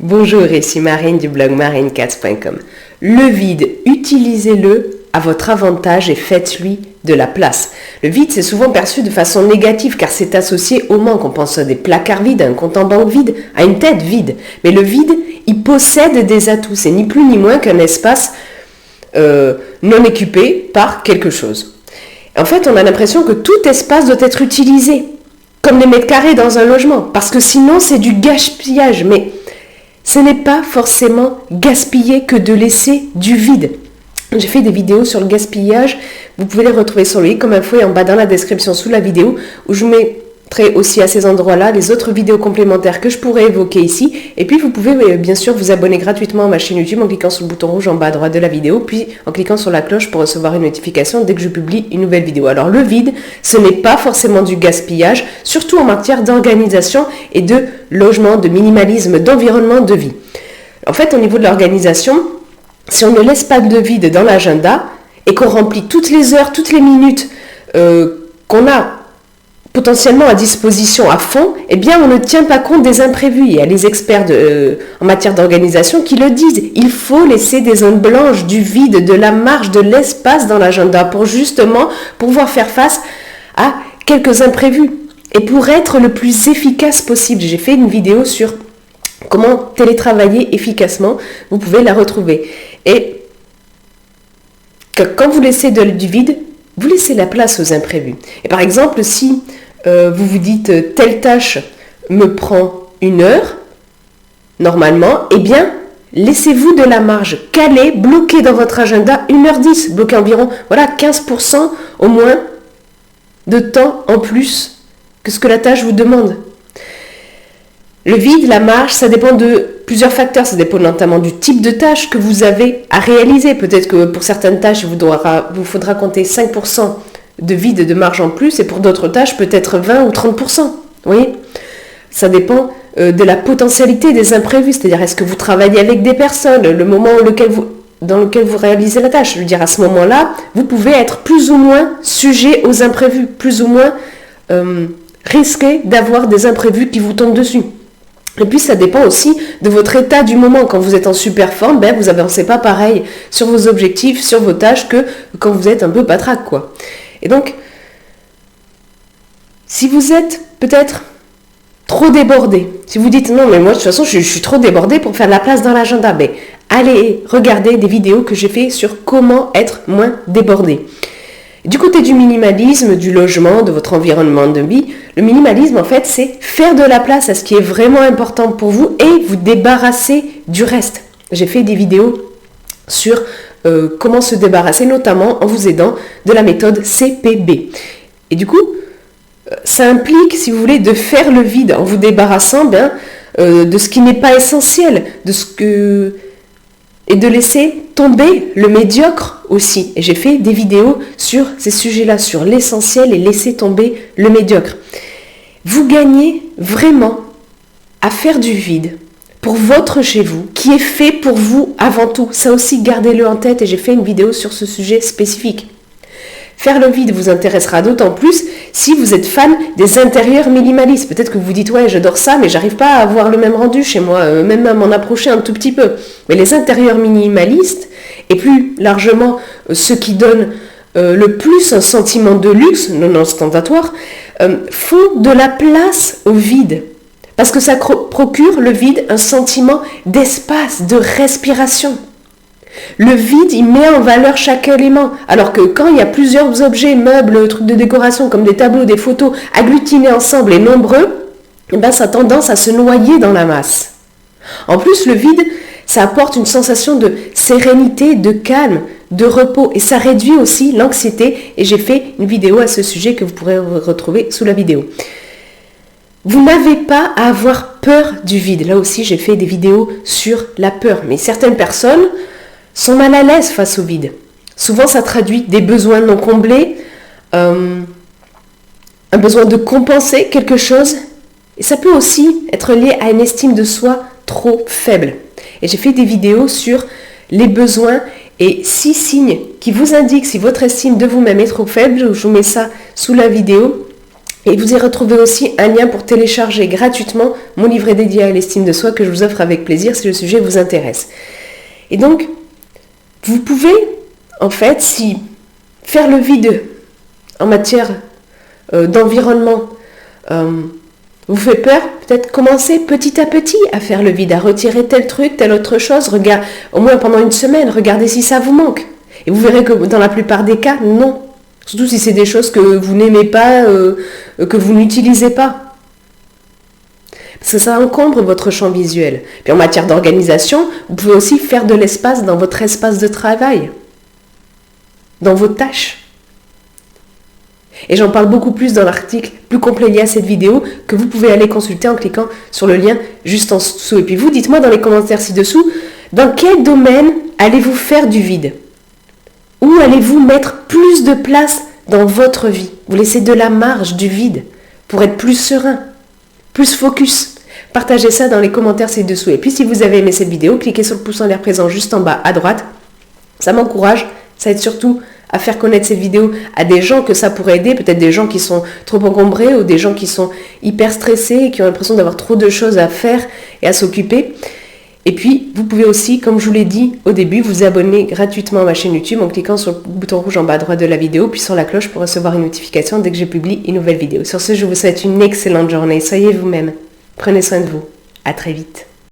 Bonjour, ici Marine du blog marinecats.com. Le vide, utilisez-le à votre avantage et faites-lui de la place. Le vide, c'est souvent perçu de façon négative car c'est associé au manque. On pense à des placards vides, à un compte en banque vide, à une tête vide. Mais le vide, il possède des atouts. C'est ni plus ni moins qu'un espace non occupé par quelque chose. En fait, on a l'impression que tout espace doit être utilisé, comme les mètres carrés dans un logement, parce que sinon c'est du gaspillage. Mais ce n'est pas forcément gaspiller que de laisser du vide. J'ai fait des vidéos sur le gaspillage, vous pouvez les retrouver sur le i comme info et en bas dans la description sous la vidéo, où je mettrai aussi à ces endroits-là les autres vidéos complémentaires que je pourrais évoquer ici. Et puis vous pouvez bien sûr vous abonner gratuitement à ma chaîne YouTube en cliquant sur le bouton rouge en bas à droite de la vidéo, puis en cliquant sur la cloche pour recevoir une notification dès que je publie une nouvelle vidéo. Alors le vide, ce n'est pas forcément du gaspillage, surtout en matière d'organisation et de logement, de minimalisme, d'environnement de vie. En fait, au niveau de l'organisation, si on ne laisse pas de vide dans l'agenda et qu'on remplit toutes les heures, toutes les minutes qu'on a potentiellement à disposition à fond, eh bien on ne tient pas compte des imprévus. Il y a les experts en matière d'organisation qui le disent. Il faut laisser des zones blanches, du vide, de la marge, de l'espace dans l'agenda pour justement pouvoir faire face à quelques imprévus et pour être le plus efficace possible. J'ai fait une vidéo sur comment télétravailler efficacement. Vous pouvez la retrouver. Et quand vous laissez du vide, vous laissez la place aux imprévus. Et par exemple, si vous vous dites telle tâche me prend 1 heure, normalement, eh bien, laissez-vous de la marge. Calez, bloquez dans votre agenda 1h10, bloquez environ 15% au moins de temps en plus que ce que la tâche vous demande. Le vide, la marge, ça dépend de plusieurs facteurs. Ça dépend notamment du type de tâche que vous avez à réaliser. Peut-être que pour certaines tâches, il vous faudra compter 5% de vide, de marge en plus. Et pour d'autres tâches, peut-être 20 ou 30%. Vous voyez ? Ça dépend de la potentialité des imprévus. C'est-à-dire, est-ce que vous travaillez avec des personnes, le moment dans lequel vous réalisez la tâche. Je veux dire, à ce moment-là, vous pouvez être plus ou moins sujet aux imprévus. Plus ou moins risqué d'avoir des imprévus qui vous tombent dessus. Et puis ça dépend aussi de votre état du moment. Quand vous êtes en super forme, vous n'avancez pas pareil sur vos objectifs, sur vos tâches que quand vous êtes un peu patraque, quoi. Et donc, si vous êtes peut-être trop débordé, si vous dites non mais moi de toute façon je suis trop débordé pour faire de la place dans l'agenda, allez regarder des vidéos que j'ai fait sur comment être moins débordé. Du côté du minimalisme, du logement, de votre environnement de vie, le minimalisme en fait c'est faire de la place à ce qui est vraiment important pour vous et vous débarrasser du reste. J'ai fait des vidéos sur comment se débarrasser, notamment en vous aidant de la méthode CPB. Et du coup, ça implique, si vous voulez, de faire le vide en vous débarrassant de ce qui n'est pas essentiel, et de laisser tomber le médiocre aussi. Et j'ai fait des vidéos sur ces sujets-là, sur l'essentiel et laisser tomber le médiocre. Vous gagnez vraiment à faire du vide pour votre chez vous, qui est fait pour vous avant tout. Ça aussi, gardez-le en tête et j'ai fait une vidéo sur ce sujet spécifique. Faire le vide vous intéressera d'autant plus si vous êtes fan des intérieurs minimalistes. Peut-être que vous vous dites, ouais, j'adore ça, mais j'arrive pas à avoir le même rendu chez moi, même à m'en approcher un tout petit peu. Mais les intérieurs minimalistes, et plus largement ceux qui donnent le plus un sentiment de luxe, non ostentatoire, font de la place au vide. Parce que ça procure, le vide, un sentiment d'espace, de respiration. Le vide, il met en valeur chaque élément. Alors que quand il y a plusieurs objets, meubles, trucs de décoration, comme des tableaux, des photos, agglutinés ensemble et nombreux, ça a tendance à se noyer dans la masse. En plus, le vide, ça apporte une sensation de sérénité, de calme, de repos. Et ça réduit aussi l'anxiété. Et j'ai fait une vidéo à ce sujet que vous pourrez retrouver sous la vidéo. Vous n'avez pas à avoir peur du vide. Là aussi, j'ai fait des vidéos sur la peur. Mais certaines personnes sont mal à l'aise face au vide. Souvent, ça traduit des besoins non comblés, un besoin de compenser quelque chose. Et ça peut aussi être lié à une estime de soi trop faible. Et j'ai fait des vidéos sur les besoins et 6 signes qui vous indiquent si votre estime de vous-même est trop faible. Je vous mets ça sous la vidéo. Et vous y retrouvez aussi un lien pour télécharger gratuitement mon livret dédié à l'estime de soi que je vous offre avec plaisir si le sujet vous intéresse. Et donc, vous pouvez, en fait, si faire le vide en matière d'environnement vous fait peur, peut-être commencer petit à petit à faire le vide, à retirer tel truc, telle autre chose, au moins pendant une semaine, regardez si ça vous manque. Et vous verrez que dans la plupart des cas, non. Surtout si c'est des choses que vous n'aimez pas, que vous n'utilisez pas. Parce que ça encombre votre champ visuel. Puis en matière d'organisation, vous pouvez aussi faire de l'espace dans votre espace de travail, dans vos tâches. Et j'en parle beaucoup plus dans l'article plus complet lié à cette vidéo que vous pouvez aller consulter en cliquant sur le lien juste en dessous. Et puis vous, dites-moi dans les commentaires ci-dessous, dans quel domaine allez-vous faire du vide? Où allez-vous mettre plus de place dans votre vie? Vous laissez de la marge, du vide, pour être plus serein, plus focus. Partagez ça dans les commentaires ci-dessous. Et puis si vous avez aimé cette vidéo, cliquez sur le pouce en l'air présent juste en bas à droite. Ça m'encourage, ça aide surtout à faire connaître cette vidéo à des gens que ça pourrait aider, peut-être des gens qui sont trop encombrés ou des gens qui sont hyper stressés et qui ont l'impression d'avoir trop de choses à faire et à s'occuper. Et puis, vous pouvez aussi, comme je vous l'ai dit au début, vous abonner gratuitement à ma chaîne YouTube en cliquant sur le bouton rouge en bas à droite de la vidéo, puis sur la cloche pour recevoir une notification dès que je publie une nouvelle vidéo. Sur ce, je vous souhaite une excellente journée. Soyez vous-même. Prenez soin de vous. À très vite.